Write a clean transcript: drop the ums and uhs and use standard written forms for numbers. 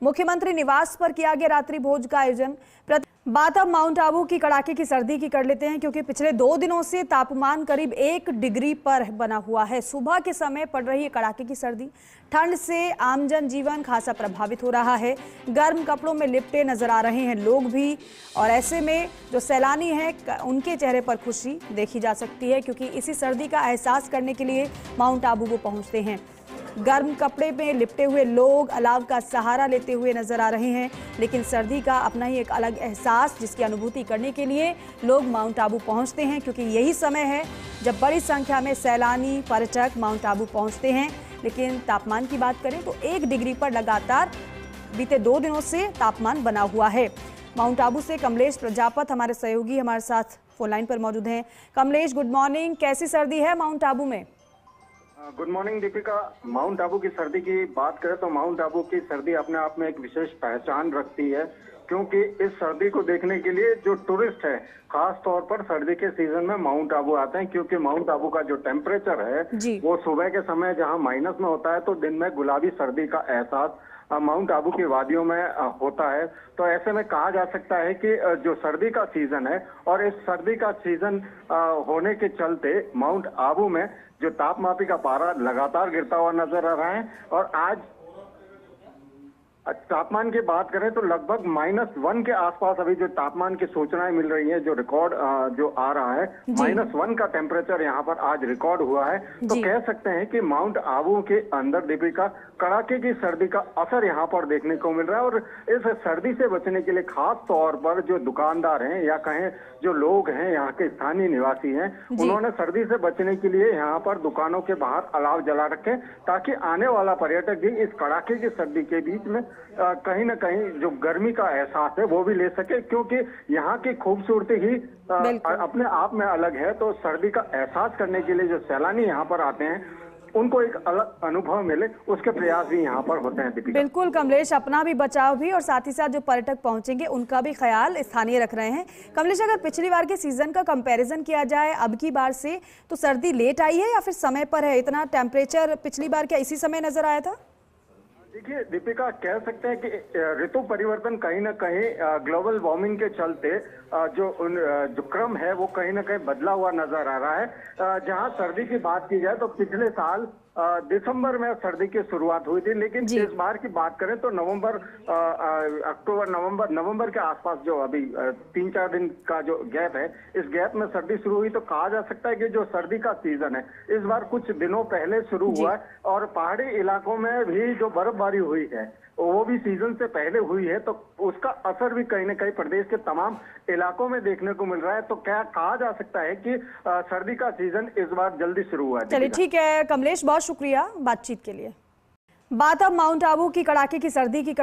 मुख्यमंत्री निवास पर किया गया रात्रि भोज का आयोजन। बात अब माउंट आबू की कड़ाके की सर्दी की कर लेते हैं, क्योंकि पिछले 2 दिनों से तापमान करीब 1 डिग्री पर बना हुआ है। सुबह के समय पड़ रही है कड़ाके की सर्दी। ठंड से आम जन जीवन खासा प्रभावित हो रहा है। गर्म कपड़ों में लिपटे नजर आ रहे हैं लोग भी, और ऐसे में जो सैलानी हैं उनके चेहरे पर खुशी देखी जा सकती है, क्योंकि इसी सर्दी का एहसास करने के लिए माउंट आबू वो पहुंचते हैं। गर्म कपड़े में लिपटे हुए लोग अलाव का सहारा लेते हुए नजर आ रहे हैं, लेकिन सर्दी का अपना ही एक अलग एहसास जिसकी अनुभूति करने के लिए लोग माउंट आबू पहुंचते हैं, क्योंकि यही समय है जब बड़ी संख्या में सैलानी पर्यटक माउंट आबू पहुंचते हैं। लेकिन तापमान की बात करें तो 1 डिग्री पर लगातार बीते 2 दिनों से तापमान बना हुआ है। माउंट आबू से कमलेश प्रजापत हमारे सहयोगी हमारे साथ फोन लाइन पर मौजूद हैं। Kamlesh, good morning. कैसी सर्दी है माउंट आबू में? Good morning Deepika. Mount Abu की सर्दी की बात करें तो माउंट आबू की सर्दी अपने आप में एक विशेष पहचान रखती है, क्योंकि इस सर्दी को देखने के लिए जो टूरिस्ट है खास तौर पर सर्दी के सीजन में माउंट आबू आते हैं, क्योंकि माउंट आबू का जो टेम्परेचर है वो सुबह के समय जहां माइनस में होता है तो दिन में गुलाबी सर्दी का एहसास माउंट आबू की वादियों में होता है। तो ऐसे में कहा जा सकता है कि जो सर्दी का सीजन है और इस सर्दी का सीजन होने के चलते माउंट आबू में जो तापमापी का पारा लगातार गिरता हुआ नजर आ रहा है। और आज तापमान की बात करें तो लगभग -1 के आसपास अभी जो तापमान की सूचनाएं मिल रही है, जो रिकॉर्ड जो आ रहा है -1 का टेम्परेचर यहाँ पर आज रिकॉर्ड हुआ है। तो कह सकते हैं कि माउंट आबू के अंदर दीपिका कड़ाके की सर्दी का असर यहाँ पर देखने को मिल रहा है। और इस सर्दी से बचने के लिए खास तौर पर जो दुकानदार हैं या कहें जो लोग हैं यहाँ के स्थानीय निवासी हैं, उन्होंने सर्दी से बचने के लिए यहाँ पर दुकानों के बाहर अलाव जला रखे, ताकि आने वाला पर्यटक भी इस कड़ाके की सर्दी के बीच में कहीं ना कहीं जो गर्मी का एहसास है वो भी ले सके, क्योंकि यहाँ की खूबसूरती ही अपने आप में अलग है। तो सर्दी का एहसास करने के लिए जो सैलानी यहाँ पर आते हैं उनको एक अलग अनुभव मिले, उसके प्रयास भी यहाँ पर होते हैं दीपिका। बिल्कुल कमलेश, अपना भी बचाव भी और साथ ही साथ जो पर्यटक पहुंचेंगे उनका भी ख्याल स्थानीय रख रहे हैं। कमलेश, अगर पिछली बार के सीजन का कंपैरिजन किया जाए अब की बार से, तो सर्दी लेट आई है या फिर समय पर है? इतना टेम्परेचर पिछली बार क्या इसी समय नजर आया था? देखिए दीपिका, कह सकते हैं कि ऋतु परिवर्तन कहीं ना कहीं ग्लोबल वार्मिंग के चलते जो क्रम है वो कहीं ना कहीं बदला हुआ नजर आ रहा है। जहां सर्दी की बात की जाए तो पिछले साल दिसंबर में सर्दी की शुरुआत हुई थी, लेकिन इस बार की बात करें तो नवंबर के आसपास जो अभी 3-4 दिन का जो गैप है, इस गैप में सर्दी शुरू हुई। तो कहा जा सकता है कि जो सर्दी का सीजन है इस बार कुछ दिनों पहले शुरू हुआ है, और पहाड़ी इलाकों में भी जो बर्फबारी हुई है वो भी सीजन से पहले हुई है। तो उसका असर भी कहीं ना कहीं प्रदेश के तमाम इलाकों में देखने को मिल रहा है। तो क्या कहा जा सकता है कि सर्दी का सीजन इस बार जल्दी शुरू हुआ है। चलिए ठीक है कमलेश, बहुत शुक्रिया बातचीत के लिए। बात अब माउंट आबू की कड़ाके की सर्दी की